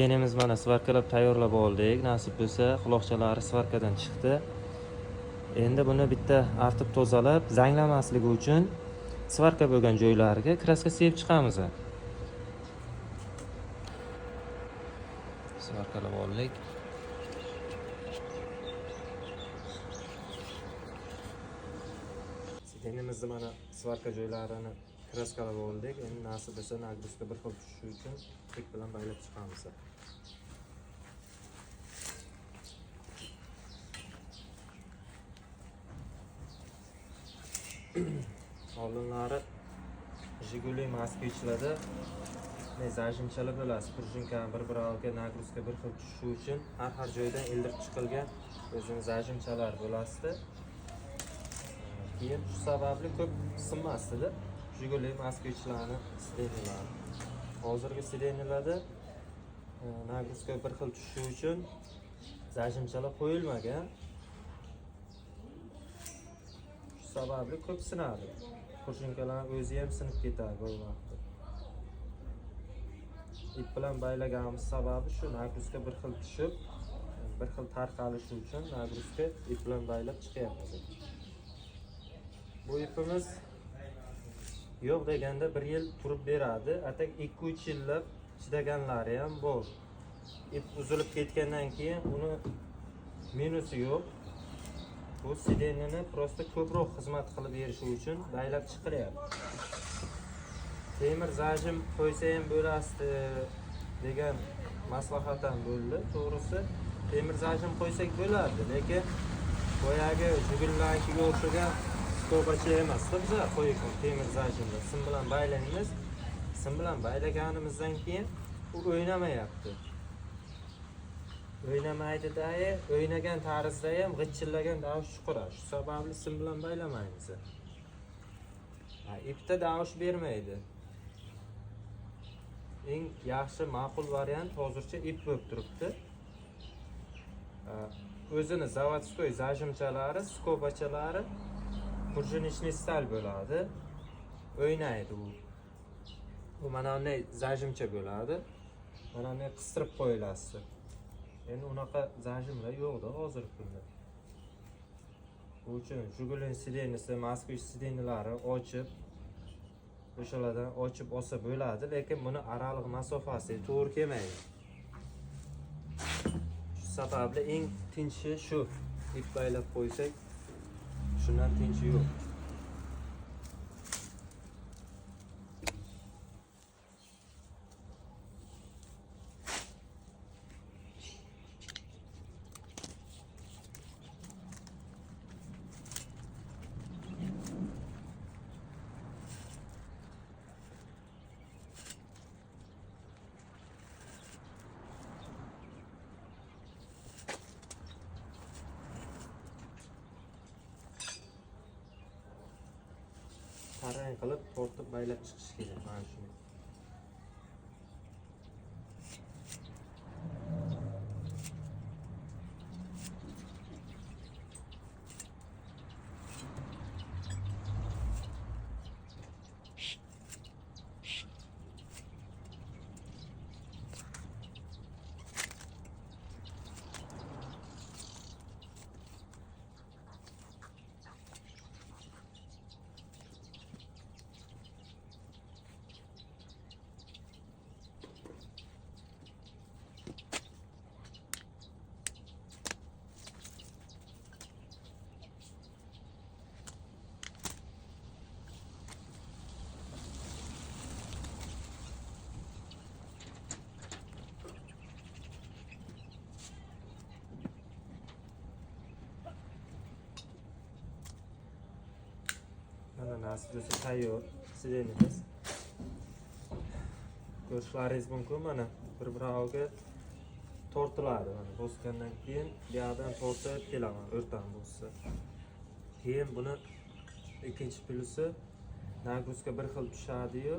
Yenimiz mana svarkalab tayyorlab oldik. Nasib bo'lsa, quloqchalari svarkadan chiqdi. Endi buni bitta artib tozalab, zanglamasligi uchun svarka bo'lgan joylariga kraska sepib chiqamiz. Svarkalab oldik. Yenimizni mana svarka joylarini kraskalab oldik. Endi nasib bo'lsa, nagruzka bir xil tushishi uchun ip bilan baylab chiqamiz. Oldinlari Jiguli moskvichlarda zajimchalar bo'lasiz. Prujinka bir-biriga nagruzka bir xil tushishi uchun har joydan ildirib chiqilgan o'zini zajimchalar bo'lasdi. Keyin shu sababli ko'p sinmasdi. Jiguli moskvichlarni sidenilari. Hozirgi sidenlarda nagruzka bir xil tushishi uchun zajimchalar qo'yilmagan. Shu sababli ko'p sinadi. Prujinkalar o'zi ham sinib ketadi bu vaqtda. Ip bilan baylaganimiz sababi shu, nagruzka bir xil tushib, bir xil tarqalishi uchun nagruzka ip bilan baylab chiqyapmiz. Bu ipimiz yo'q deganda 1 yil turib beradi. Atak 2-3 yillab chidaganlari ham bor. Ip uzilib ketgandan keyin uni minusi yo'q. Bu sidenini prosta ko'proq xizmat qilib berishi uchun baylab chiqilyapti. Temir zajim qo'ysa ham bo'lasdi degan maslahat ham bo'ldi. To'g'risi, temir zajim qo'ysak bo'lardi, lekin boyagi jugullarga o'xshagan ko'pacha emas. Biz qo'ygan temir zajimni sim bilan baylaymiz. Sim bilan baylaganimizdan keyin u o'ynamayapti. O'ynamaydi-da, o'ynagan tarzda ham g'ichillagan davush chiqaradi. Shu sababli sim bilan baylamaymiz. Ipda davush bermaydi. Eng yaxshi ma'qul variant hozircha ip bo'lib turibdi. O'zini zavodskoy zajimchalari, skobachalari prujinishniy stal bo'ladi. O'ynaydi u. Bu mana bunday zajimcha bo'ladi. Mana bunday qistirib qo'yiladi. Endi unaqa zajimlar yo'qda hozirgi kunda. Bu uchun Jiguli sidenisi, Moskvich sidenilari ochib, o'shalardan ochib olsa bo'ladi, lekin buni araliq masofasi to'g'ri kelmaydi. Shu sababli eng tinchi shu, ip baylab qo'ysak, shundan tinchi yo'q. Tarang qilib tortib baylab chiqish kerak mana shuni. Nasib bo'lsa tayyor sidenimiz. Ko'rishlaringiz mumkin, mana bir-biriga tortiladi. Mana bosgandan keyin bu yerdan tortib kelaman, o'rtan bo'lsa. Keyin buni ikkinchi plusi nagruzka bir xil tushadi-yu,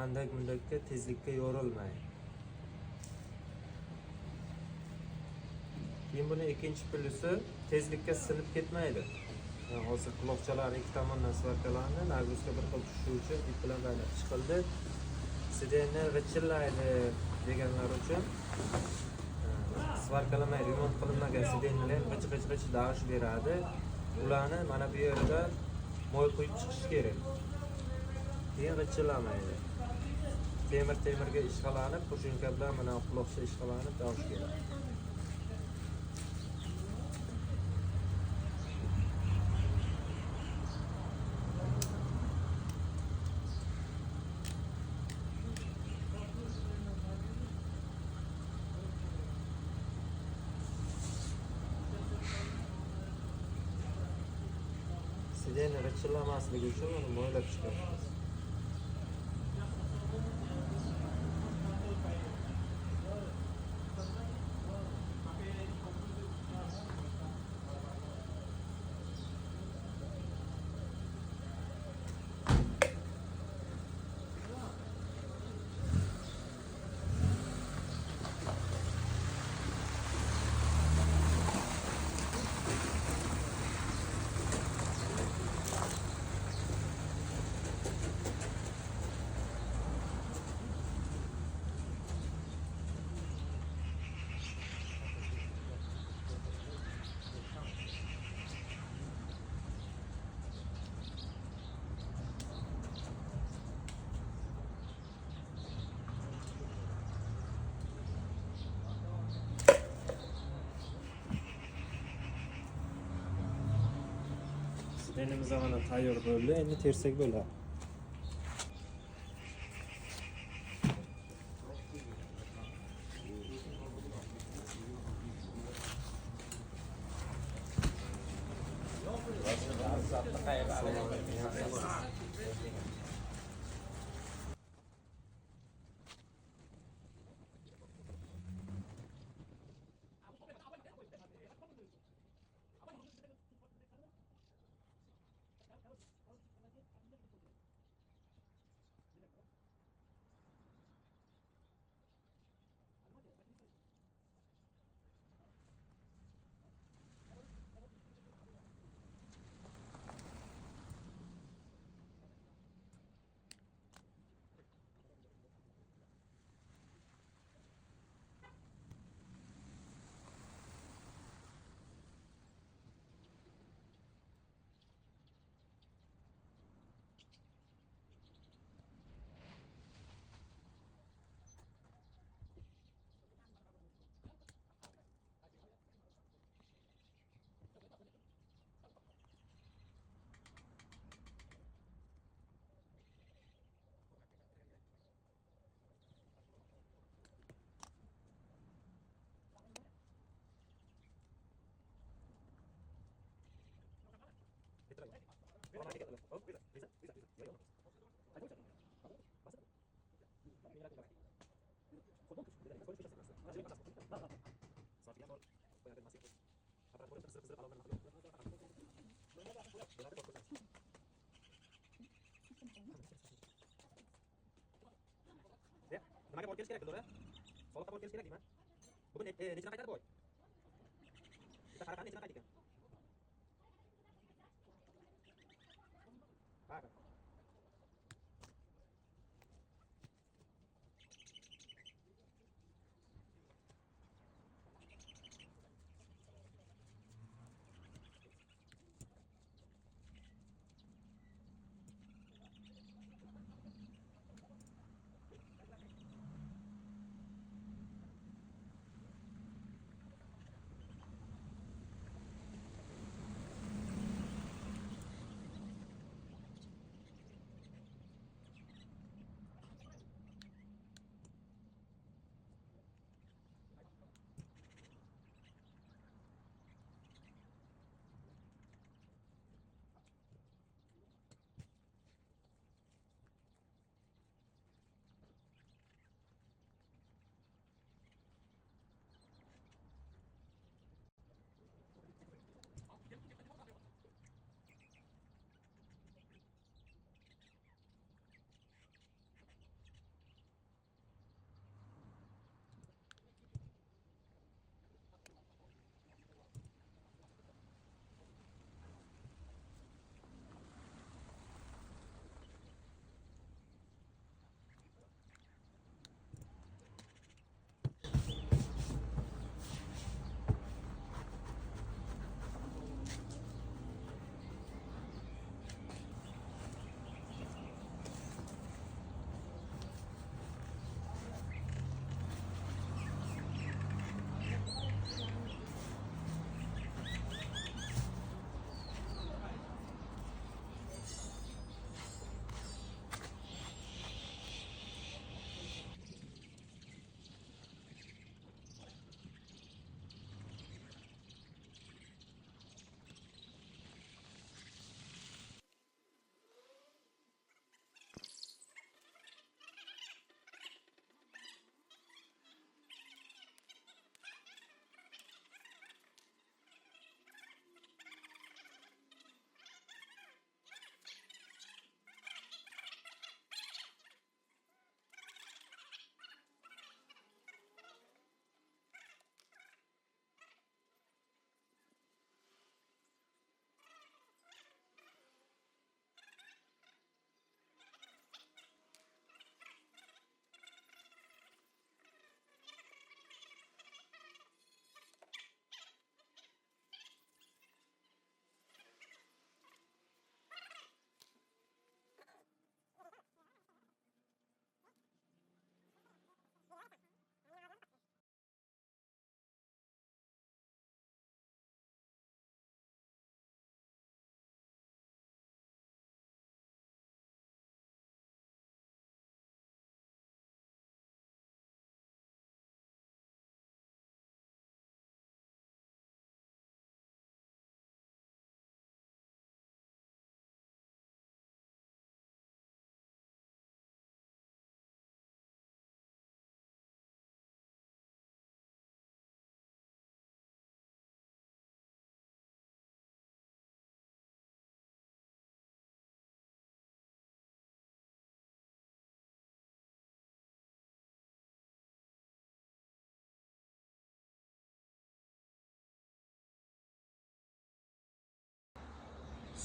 andak-mundakka tezlikka yorilmaydi. Keyin buni ikkinchi plusi tezlikka sinib ketmaydi. Hozir quloqchalar ikki tomondan svarkalandi, nagruzka bir xil tushishi uchun ip bilan baylab chiqildi. Sidenni g'ichillaydi, deganlar uchun svarkalamay remont qilinmagan sidenlar g'ich davush beradi. Ularni mana bu yerda moy quyib chiqish kerak. Keyin g'ichillamaydi. Temirga ishqalanib, qo'shimcha bilan mana quloqcha ishqalanib davush beradi. Sideni g'ichillamaslik uchun uni moylab chiqaramiz. Sidenimiz mana tayyor bo'ldi. Endi tersak bo'ladi. Nimaga borib kelish kerak Dildora? Soliqqa borib kelish kerak deyman. Bugun nechidan qaytadi boy? Bitta qaraqani nechidan qaytdi ekan? Ha.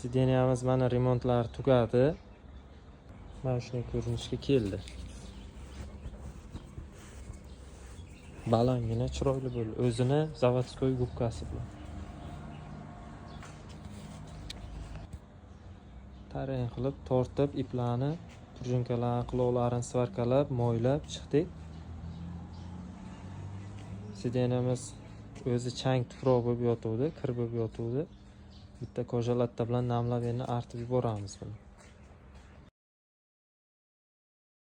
Sideniyamiz mana remontlari tugadi. Mana shunday ko'rinishga keldi. Balangina chiroyli bo'ldi. O'zini zavodskoy gubkasi bilan. Tarang qilib tortib, iplarni, prujinkalarni, qilovlarini svarkalab, moylab chiqdik. Sideniyamiz o'zi chang tuproq bo'lib yotuvdi, kir bo'lib yotuvdi. Bitta koja latta bilan namlab endi artib yuboramiz buni.